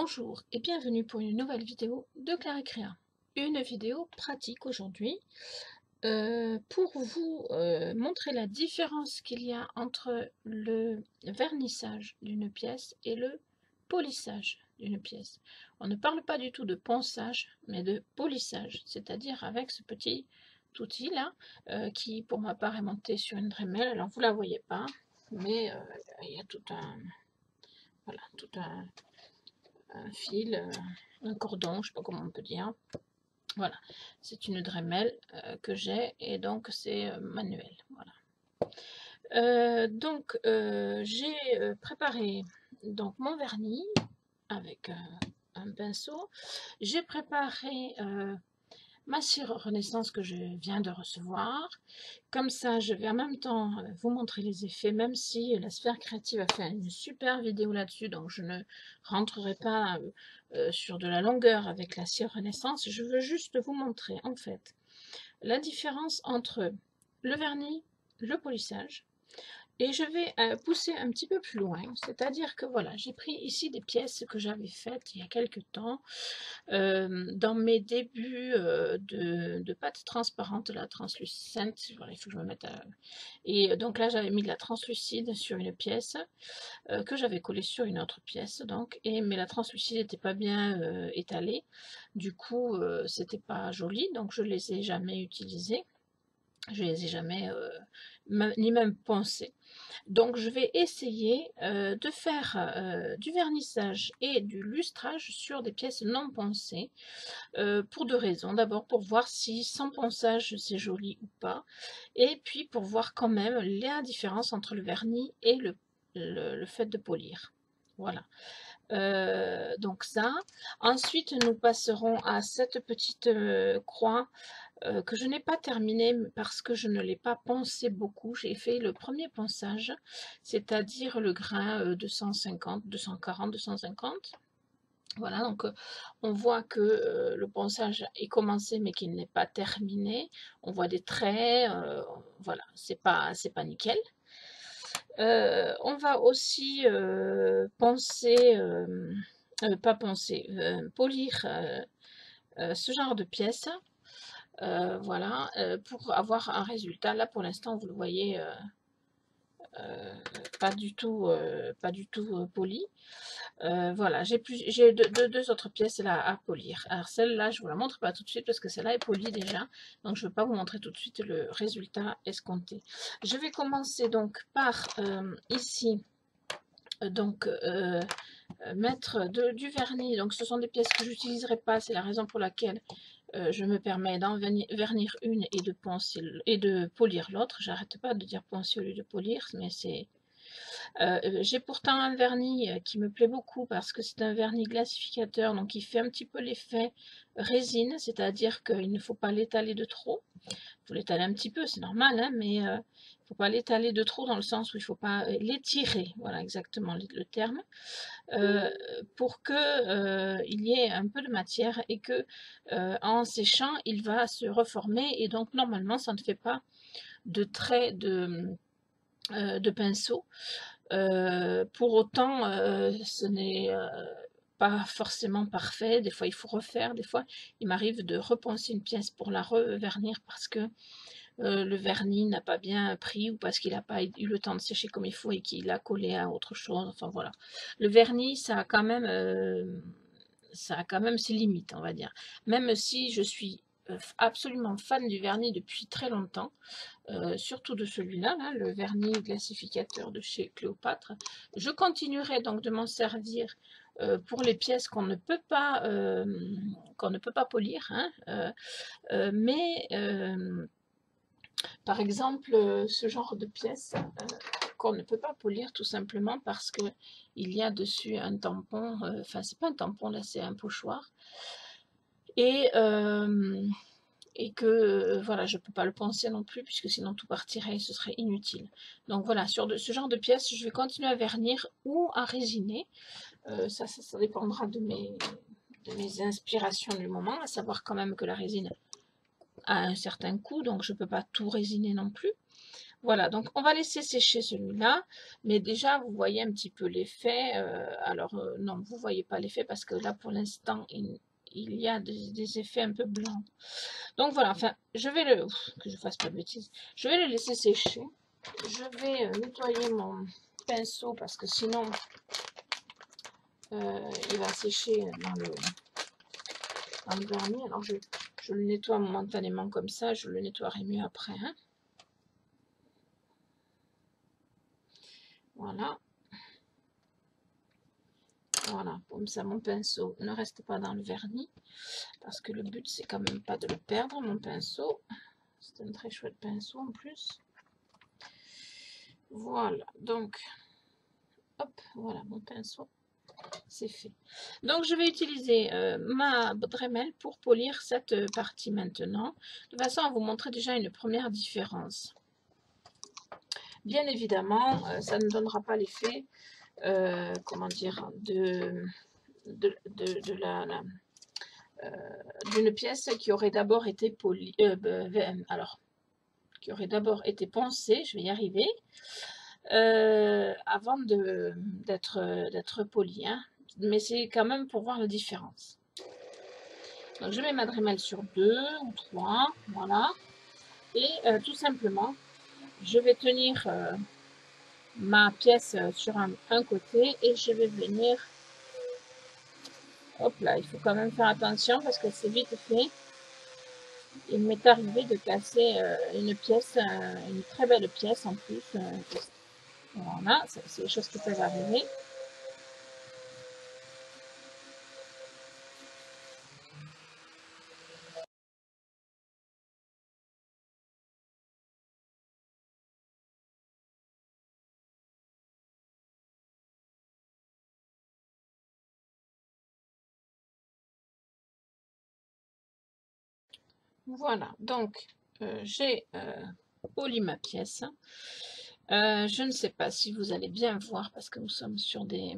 Bonjour et bienvenue pour une nouvelle vidéo de Claricréa. Une vidéo pratique aujourd'hui pour vous montrer la différence qu'il y a entre le vernissage d'une pièce et le polissage d'une pièce. On ne parle pas du tout de ponçage, mais de polissage, c'est-à-dire avec ce petit outil là qui pour ma part est monté sur une Dremel. Alors vous la voyez pas, mais il y a tout un fil, un cordon, je ne sais pas comment on peut dire. Voilà, c'est une Dremel que j'ai et donc c'est manuel. Voilà. J'ai préparé donc mon vernis avec un pinceau. J'ai préparé ma cire Renaissance que je viens de recevoir. Comme ça, je vais en même temps vous montrer les effets, même si la Sphère Créative a fait une super vidéo là-dessus, donc je ne rentrerai pas sur de la longueur avec la cire Renaissance. Je veux juste vous montrer en fait la différence entre le vernis, le polissage. Et je vais pousser un petit peu plus loin, c'est-à-dire que voilà, j'ai pris ici des pièces que j'avais faites il y a quelques temps, dans mes débuts de pâte transparente, la translucente. Voilà, il faut que je me mette à... Et donc là, j'avais mis de la translucide sur une pièce que j'avais collée sur une autre pièce, donc, mais la translucide n'était pas bien étalée, du coup, c'était pas joli, donc je les ai jamais utilisées. Je les ai jamais, ni même pensé. Donc je vais essayer de faire du vernissage et du lustrage sur des pièces non poncées pour deux raisons. D'abord pour voir si sans ponçage c'est joli ou pas, et puis pour voir quand même la différence entre le vernis et le fait de polir. Voilà. Donc ça. Ensuite nous passerons à cette petite croix que je n'ai pas terminé parce que je ne l'ai pas poncé beaucoup. J'ai fait le premier ponçage, c'est-à-dire le grain 250, 240, 250. Voilà, donc on voit que le ponçage est commencé mais qu'il n'est pas terminé. On voit des traits, voilà, c'est pas nickel. On va aussi poncer, pas poncer, polir ce genre de pièces. Voilà, pour avoir un résultat. Là, pour l'instant, vous le voyez, pas du tout poli. Voilà, j'ai deux autres pièces là à polir. Alors celle-là, je vous la montre pas tout de suite parce que celle-là est polie déjà. Donc je ne vais pas vous montrer tout de suite le résultat escompté. Je vais commencer donc par ici, donc mettre du vernis. Donc ce sont des pièces que je n'utiliserai pas. C'est la raison pour laquelle je me permets d'en vernir une et de poncer et de polir l'autre. J'arrête pas de dire poncer au lieu de polir, mais c'est... j'ai pourtant un vernis qui me plaît beaucoup parce que c'est un vernis glacificateur, donc il fait un petit peu l'effet résine, c'est-à-dire qu'il ne faut pas l'étaler de trop. Il faut l'étaler un petit peu, c'est normal, hein, mais il ne faut pas l'étaler de trop dans le sens où il ne faut pas l'étirer, voilà exactement le terme. Pour que il y ait un peu de matière et que en séchant il va se reformer, et donc normalement ça ne fait pas de traits de pinceau. Pour autant ce n'est pas forcément parfait. Des fois il faut refaire, des fois il m'arrive de reponcer une pièce pour la revernir parce que le vernis n'a pas bien pris ou parce qu'il n'a pas eu le temps de sécher comme il faut et qu'il a collé à autre chose. Enfin voilà. Le vernis, ça a quand même ses limites, on va dire. Même si je suis absolument fan du vernis depuis très longtemps, surtout de celui-là, là, le vernis glacificateur de chez Cléopâtre. Je continuerai donc de m'en servir pour les pièces qu'on ne peut pas polir, hein, mais par exemple, ce genre de pièces qu'on ne peut pas polir tout simplement parce que il y a dessus un tampon, enfin c'est pas un tampon là, c'est un pochoir, et que voilà, je peux pas le poncer non plus puisque sinon tout partirait et ce serait inutile. Donc voilà, sur ce genre de pièces, je vais continuer à vernir ou à résiner. Ça dépendra de mes inspirations du moment, à savoir quand même que la résine a un certain coût, donc je ne peux pas tout résiner non plus. Voilà, donc on va laisser sécher celui-là, mais déjà vous voyez un petit peu l'effet. Non, vous voyez pas l'effet parce que là pour l'instant il y a des effets un peu blancs. Donc voilà, enfin je vais que je fasse pas de bêtises, je vais le laisser sécher. Je vais nettoyer mon pinceau parce que sinon il va sécher dans le vernis. Alors je le nettoie momentanément comme ça, je le nettoierai mieux après, hein. Voilà. Voilà, comme ça mon pinceau ne reste pas dans le vernis, parce que le but c'est quand même pas de le perdre, mon pinceau. C'est un très chouette pinceau en plus. Voilà, donc, hop, voilà mon pinceau, c'est fait. Donc je vais utiliser ma Dremel pour polir cette partie maintenant, de façon à vous montrer déjà une première différence. Bien évidemment, ça ne donnera pas l'effet, comment dire, d'une pièce qui aurait d'abord été polie, qui aurait d'abord été poncée, je vais y arriver, avant d'être polie, hein. Mais c'est quand même pour voir la différence. Donc je mets ma Dremel sur 2 ou 3, voilà, et tout simplement, je vais tenir ma pièce sur un côté et je vais venir, hop là, il faut quand même faire attention parce que c'est vite fait. Il m'est arrivé de casser une pièce, une très belle pièce en plus. Voilà, c'est des choses qui peuvent arriver. Voilà, donc j'ai poli ma pièce. Je ne sais pas si vous allez bien voir parce que nous sommes sur des...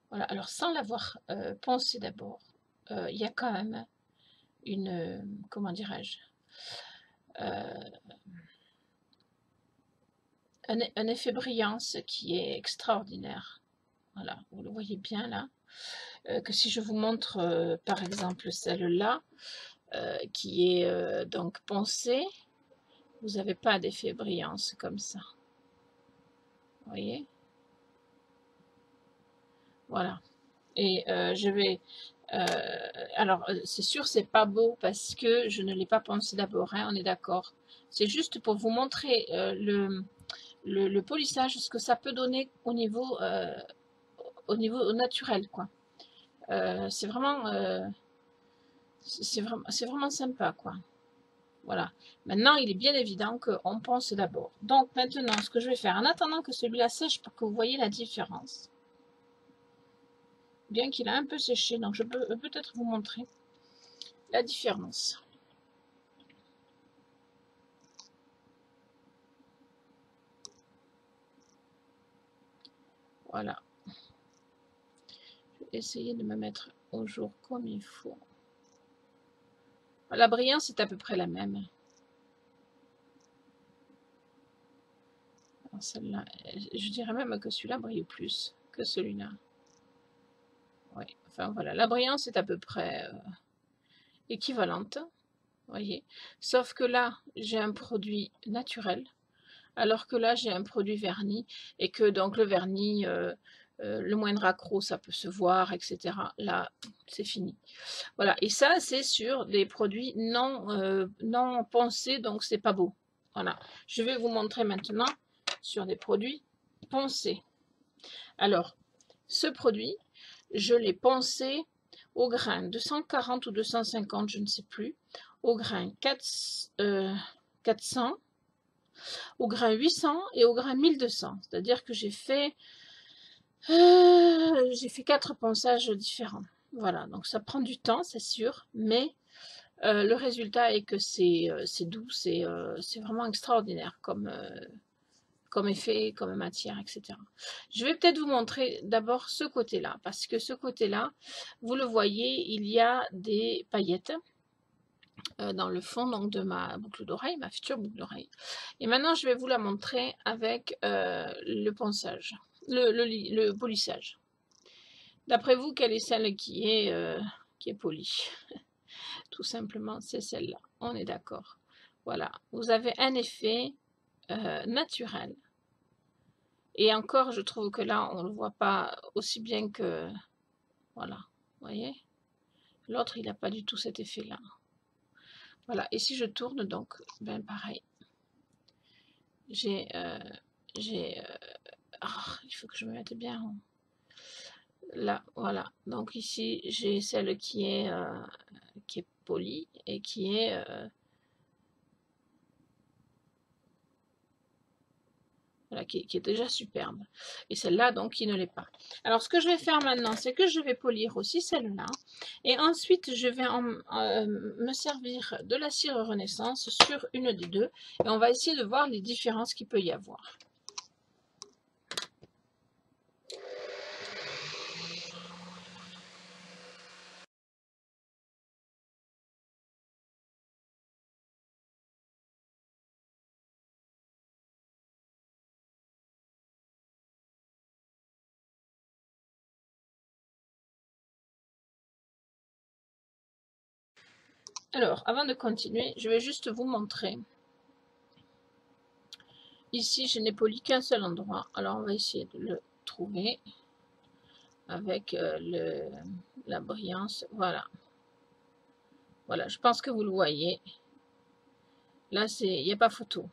Voilà, alors sans l'avoir pensé d'abord, il y a quand même une... comment dirais-je, un effet brillance qui est extraordinaire. Voilà, vous le voyez bien là. Que si je vous montre par exemple celle-là, qui est donc poncée, vous n'avez pas d'effet brillance comme ça. Vous voyez? Voilà. Et je vais... alors, c'est sûr, c'est pas beau parce que je ne l'ai pas poncé d'abord, hein, on est d'accord. C'est juste pour vous montrer le polissage, ce que ça peut donner au niveau naturel, quoi. C'est vraiment sympa, quoi. Voilà. Maintenant, il est bien évident qu'on ponce d'abord. Donc, maintenant, ce que je vais faire, en attendant que celui-là sèche pour que vous voyez la différence, bien qu'il a un peu séché, donc je peux peut-être vous montrer la différence. Voilà. Je vais essayer de me mettre au jour comme il faut. La brillance est à peu près la même. Celle-là, je dirais même que celui-là brille plus que celui-là. Oui, enfin voilà, la brillance est à peu près équivalente, voyez. Sauf que là, j'ai un produit naturel, alors que là, j'ai un produit verni, et que donc le vernis, le moindre accroc, ça peut se voir, etc. Là, c'est fini. Voilà, et ça, c'est sur des produits non poncés, donc c'est pas beau. Voilà, je vais vous montrer maintenant sur des produits poncés. Alors, ce produit, je l'ai poncé au grain 240 ou 250, je ne sais plus, au grain 400, au grain 800 et au grain 1200. C'est-à-dire que j'ai fait 4 ponçages différents. Voilà, donc ça prend du temps, c'est sûr, mais le résultat est que c'est doux, c'est vraiment extraordinaire comme effet, comme matière, etc. Je vais peut-être vous montrer d'abord ce côté-là, parce que ce côté-là, vous le voyez, il y a des paillettes. dans le fond donc, de ma boucle d'oreille, ma future boucle d'oreille. Et maintenant, je vais vous la montrer avec le ponçage, le polissage. D'après vous, quelle est celle qui est polie? Tout simplement, c'est celle-là. On est d'accord. Voilà, vous avez un effet naturel. Et encore, je trouve que là, on ne le voit pas aussi bien que... Voilà, vous voyez? L'autre, il n'a pas du tout cet effet-là. Voilà, et si je tourne, donc, ben pareil. J'ai... il faut que je me mette bien. Là, voilà. Donc ici, j'ai celle qui est polie et qui est... voilà, qui est déjà superbe. Et celle-là, donc, qui ne l'est pas. Alors, ce que je vais faire maintenant, c'est que je vais polir aussi celle-là. Et ensuite, je vais me servir de la cire Renaissance sur une des deux. Et on va essayer de voir les différences qu'il peut y avoir. Alors, avant de continuer, je vais juste vous montrer. Ici, je n'ai poli qu'un seul endroit. Alors, on va essayer de le trouver avec la brillance. Voilà. Voilà, je pense que vous le voyez. Là, il n'y a pas photo.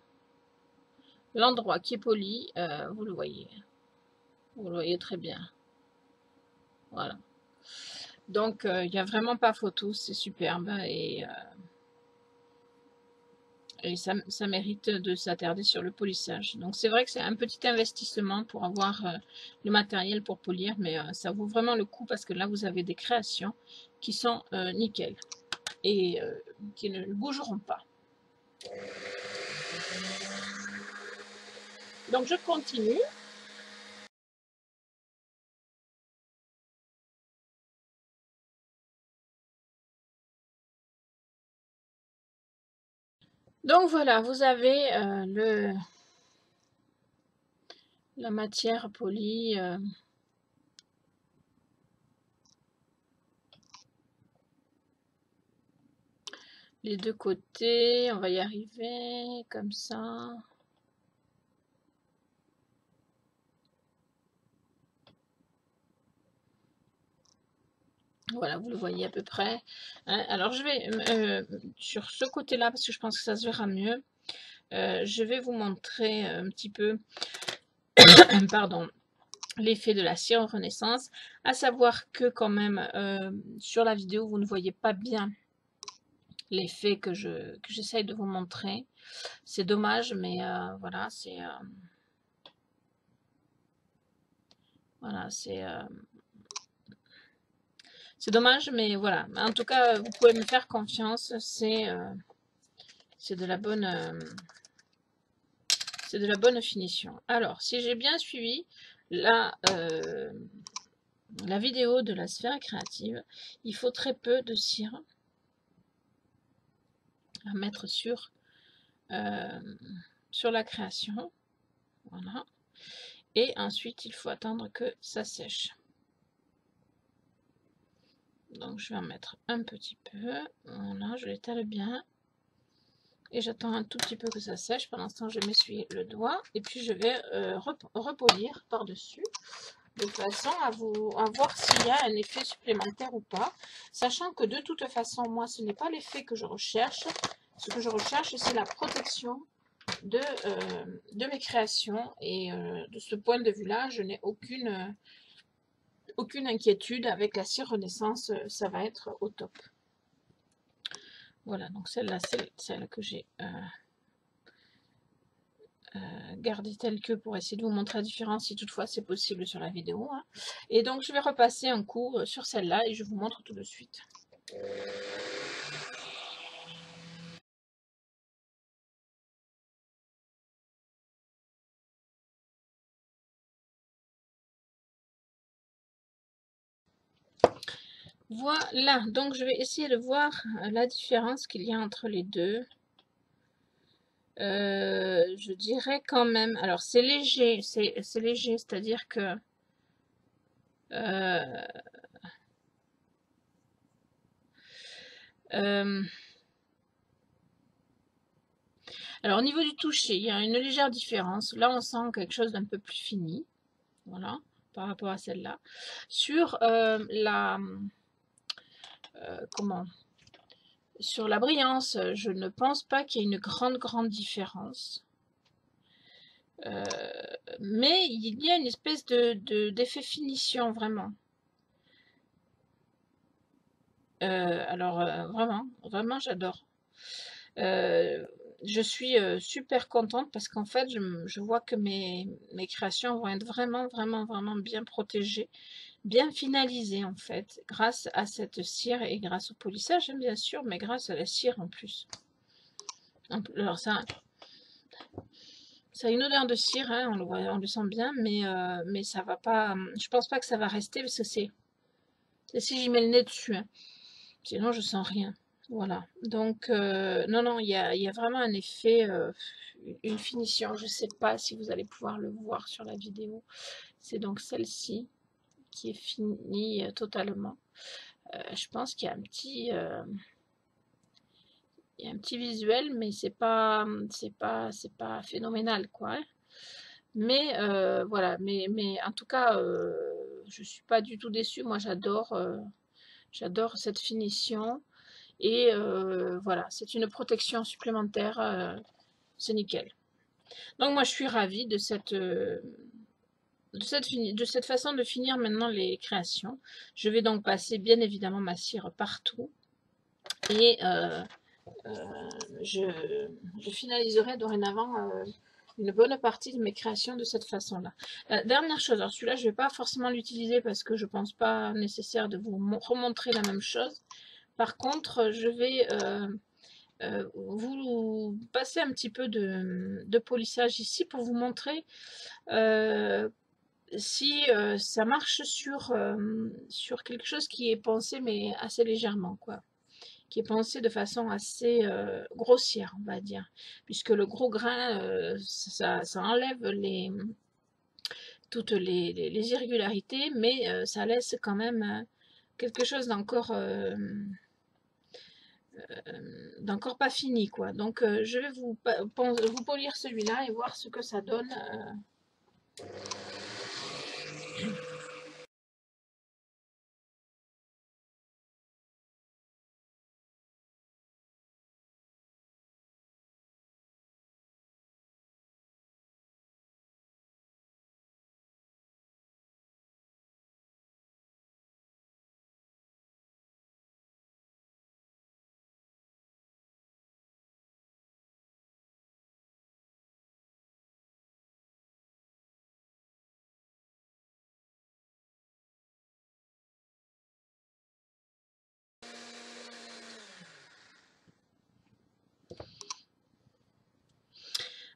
L'endroit qui est poli, vous le voyez. Vous le voyez très bien. Voilà. Donc, il n'y a vraiment pas photo. C'est superbe. Et ça mérite de s'attarder sur le polissage. Donc, c'est vrai que c'est un petit investissement pour avoir le matériel pour polir. Mais ça vaut vraiment le coup parce que là, vous avez des créations qui sont nickel. Et qui ne bougeront pas. Donc, je continue. Donc voilà, vous avez la matière polie. Les deux côtés, on va y arriver, comme ça. Voilà, vous le voyez à peu près. Hein, alors, je vais, sur ce côté-là, parce que je pense que ça se verra mieux, je vais vous montrer un petit peu, pardon, l'effet de la cire Renaissance. À savoir que quand même, sur la vidéo, vous ne voyez pas bien l'effet que j'essaye de vous montrer. C'est dommage, mais voilà, voilà, c'est dommage, mais voilà. En tout cas, vous pouvez me faire confiance. C'est de la bonne finition. Alors, si j'ai bien suivi la vidéo de la sphère créative, il faut très peu de cire à mettre sur la création. Voilà. Et ensuite, il faut attendre que ça sèche. Donc, je vais en mettre un petit peu. Voilà, je l'étale bien. Et j'attends un tout petit peu que ça sèche. Pendant ce temps, je m'essuie le doigt. Et puis, je vais repolir par-dessus. De façon à voir s'il y a un effet supplémentaire ou pas. Sachant que de toute façon, moi, ce n'est pas l'effet que je recherche. Ce que je recherche, c'est la protection de mes créations. Et de ce point de vue-là, je n'ai aucune inquiétude. Avec la cire Renaissance, ça va être au top. Voilà, donc celle-là, c'est celle que j'ai gardée telle que pour essayer de vous montrer la différence, si toutefois c'est possible sur la vidéo. Hein. Et donc, je vais repasser un coup sur celle-là et je vous montre tout de suite. Voilà, donc je vais essayer de voir la différence qu'il y a entre les deux. Je dirais quand même, alors c'est léger, c'est léger, c'est-à-dire que euh, euh, alors au niveau du toucher, il y a une légère différence. Là, on sent quelque chose d'un peu plus fini, voilà, par rapport à celle-là. Sur comment? Sur la brillance, je ne pense pas qu'il y ait une grande différence. Mais il y a une espèce d'effet finition, vraiment. Alors, vraiment, j'adore. Je suis super contente parce qu'en fait, je vois que mes créations vont être vraiment bien protégées, bien finalisées en fait, grâce à cette cire et grâce au polissage, hein, bien sûr, mais grâce à la cire en plus. Alors ça a une odeur de cire, hein, on le sent bien, mais ça va pas. Je pense pas que ça va rester parce que c'est si j'y mets le nez dessus, hein. Sinon je sens rien. Voilà. Donc non, il y a vraiment un effet, une finition. Je sais pas si vous allez pouvoir le voir sur la vidéo. C'est donc celle-ci qui est finie totalement. Je pense qu'il y a il y a un petit visuel, mais c'est pas phénoménal, quoi, hein. Mais voilà, mais en tout cas, je suis pas du tout déçue. Moi, j'adore cette finition. Et voilà, c'est une protection supplémentaire, c'est nickel. Donc moi, je suis ravie de cette façon de finir maintenant les créations. Je vais donc passer bien évidemment ma cire partout. Et je finaliserai dorénavant une bonne partie de mes créations de cette façon-là. Dernière chose, alors celui-là, je ne vais pas forcément l'utiliser parce que je ne pense pas nécessaire de vous remontrer la même chose. Par contre, je vais vous passer un petit peu de polissage ici pour vous montrer si ça marche sur quelque chose qui est pensé mais assez légèrement, quoi, qui est pensé de façon assez grossière, on va dire, puisque le gros grain, ça enlève toutes les irrégularités, mais ça laisse quand même quelque chose d'encore pas fini, quoi. Donc je vais vous polir celui-là et voir ce que ça donne.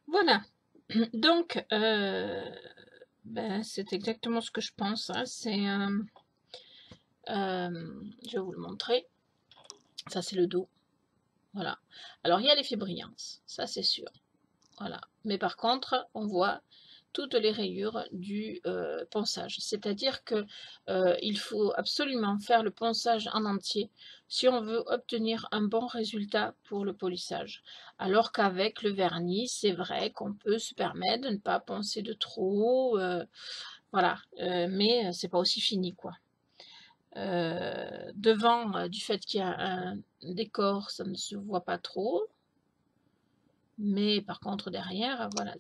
Voilà. Donc ben, c'est exactement ce que je pense, hein. Je vais vous le montrer. Ça c'est le dos. Voilà. Alors il y a l'effet brillance, ça c'est sûr. Voilà. Mais par contre, on voit toutes les rayures du ponçage. C'est-à-dire que il faut absolument faire le ponçage en entier si on veut obtenir un bon résultat pour le polissage. Alors qu'avec le vernis, c'est vrai qu'on peut se permettre de ne pas poncer de trop, voilà, mais c'est pas aussi fini, quoi. Devant, du fait qu'il y a un décor, ça ne se voit pas trop. Mais par contre derrière, voilà,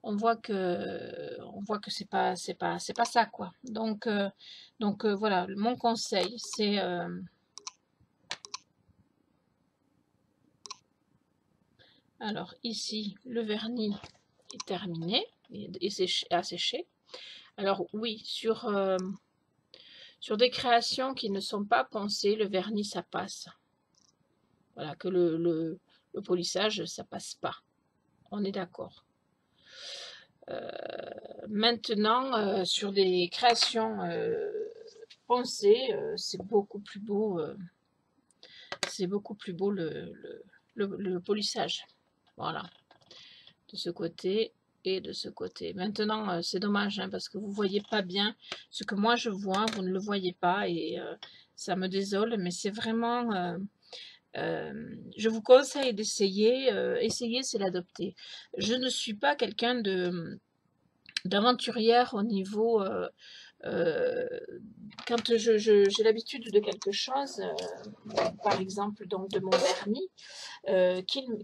on voit que c'est pas ça, quoi. Donc voilà, mon conseil, c'est alors ici le vernis est terminé et à sécher. Alors oui, sur des créations qui ne sont pas poncées, le vernis ça passe. Voilà, que le polissage ça passe pas. On est d'accord. Maintenant, sur des créations poncées, c'est beaucoup plus beau. C'est beaucoup plus beau le polissage. Voilà, de ce côté et de ce côté. Maintenant, c'est dommage hein, parce que vous ne voyez pas bien ce que moi je vois, vous ne le voyez pas et ça me désole, mais c'est vraiment... je vous conseille d'essayer. Essayer, c'est l'adopter. Je ne suis pas quelqu'un d'aventurière au niveau... quand j'ai l'habitude de quelque chose, par exemple donc de mon vernis,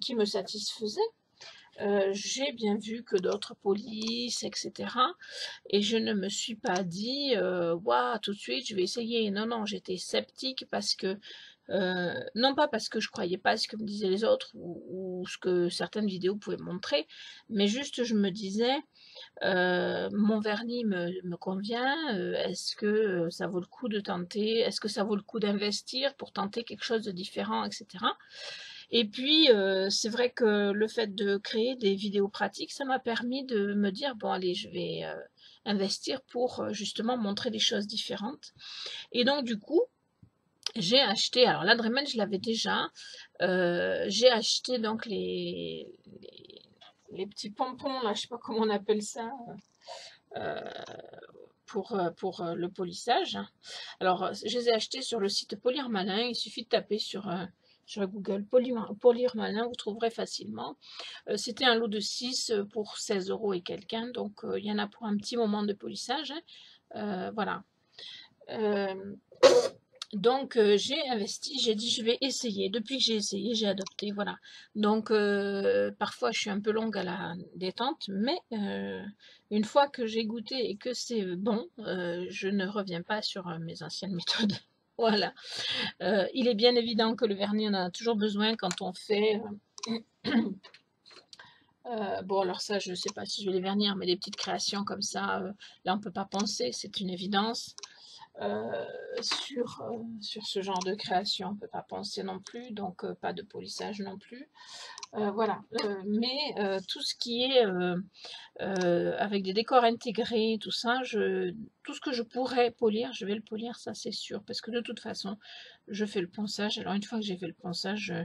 qui me satisfaisait, j'ai bien vu que d'autres polissent, etc. Et je ne me suis pas dit, waouh, tout de suite, je vais essayer. Non, non, j'étais sceptique parce que, non pas parce que je croyais pas à ce que me disaient les autres ou ce que certaines vidéos pouvaient montrer, mais juste je me disais, mon vernis me convient, est-ce que ça vaut le coup de tenter, est-ce que ça vaut le coup d'investir pour tenter quelque chose de différent, etc. Et puis, c'est vrai que le fait de créer des vidéos pratiques, ça m'a permis de me dire, bon allez, je vais investir pour justement montrer des choses différentes. Et donc du coup, j'ai acheté, alors la Dremel, je l'avais déjà, j'ai acheté donc les petits pompons, là, je sais pas comment on appelle ça, pour le polissage. Alors, je les ai achetés sur le site Polir Malin, il suffit de taper sur Google Polir Malin, vous trouverez facilement. C'était un lot de 6 pour 16 € et quelqu'un, donc il y en a pour un petit moment de polissage. Hein. Voilà. Donc, j'ai investi, j'ai dit je vais essayer. Depuis que j'ai essayé, j'ai adopté, voilà. Donc, parfois, je suis un peu longue à la détente, mais une fois que j'ai goûté et que c'est bon, je ne reviens pas sur mes anciennes méthodes. Voilà. Il est bien évident que le vernis, on en a toujours besoin quand on fait... bon, alors ça, je ne sais pas si je vais les vernir, mais des petites créations comme ça, là, on ne peut pas penser, c'est une évidence. Sur ce genre de création, on ne peut pas penser non plus, donc pas de polissage non plus. Voilà, mais tout ce qui est avec des décors intégrés, tout ça, tout ce que je pourrais polir, je vais le polir, ça c'est sûr, parce que de toute façon, je fais le ponçage. Alors une fois que j'ai fait le ponçage,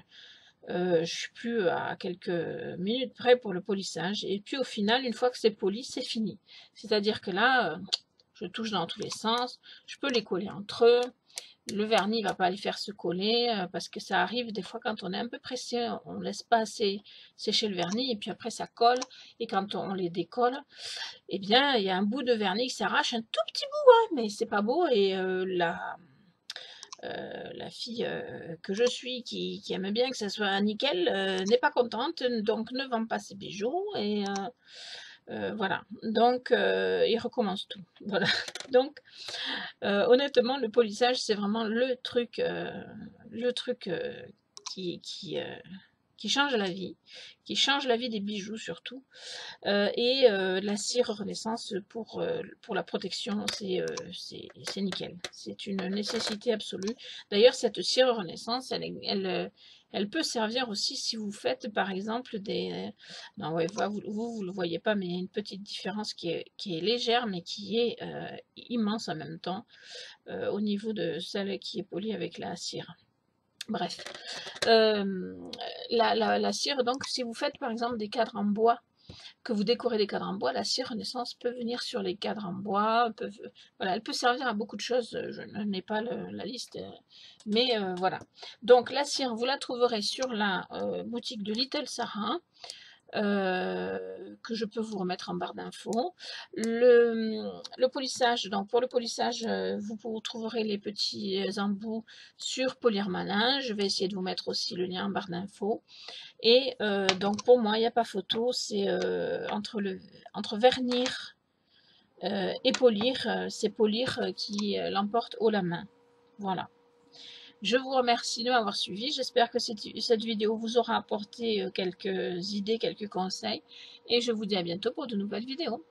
je suis plus à quelques minutes près pour le polissage, et puis au final, une fois que c'est poli, c'est fini. C'est-à-dire que là, je touche dans tous les sens, je peux les coller entre eux. Le vernis ne va pas les faire se coller parce que ça arrive des fois quand on est un peu pressé, on ne laisse pas assez sécher le vernis et puis après ça colle. Et quand on les décolle, eh bien il y a un bout de vernis qui s'arrache, un tout petit bout, hein, mais c'est pas beau. Et la fille que je suis qui aime bien que ça soit nickel n'est pas contente, donc ne vend pas ses bijoux. Et voilà, donc il recommence tout. Voilà, donc honnêtement, le polissage, c'est vraiment le truc qui change la vie des bijoux surtout. Et la cire Renaissance pour la protection, c'est nickel. C'est une nécessité absolue. D'ailleurs, cette cire Renaissance, elle peut servir aussi si vous faites par exemple des... Non, ouais, vous le voyez pas, mais il y a une petite différence qui est légère, mais qui est immense en même temps au niveau de celle qui est polie avec la cire. Bref, la cire, donc si vous faites par exemple des cadres en bois, que vous décorez des cadres en bois, la cire Renaissance peut venir sur les cadres en bois, voilà, elle peut servir à beaucoup de choses, je n'ai pas la liste, mais voilà. Donc la cire, vous la trouverez sur la boutique de Little Sarah, que je peux vous remettre en barre d'infos. Le polissage, donc pour le polissage, vous trouverez les petits embouts sur Polir Malin. Je vais essayer de vous mettre aussi le lien en barre d'infos. Et donc pour moi, il n'y a pas photo, c'est entre vernir et polir, c'est polir qui l'emporte haut la main. Voilà. Je vous remercie de m'avoir suivi. J'espère que cette vidéo vous aura apporté quelques idées, quelques conseils. Et je vous dis à bientôt pour de nouvelles vidéos.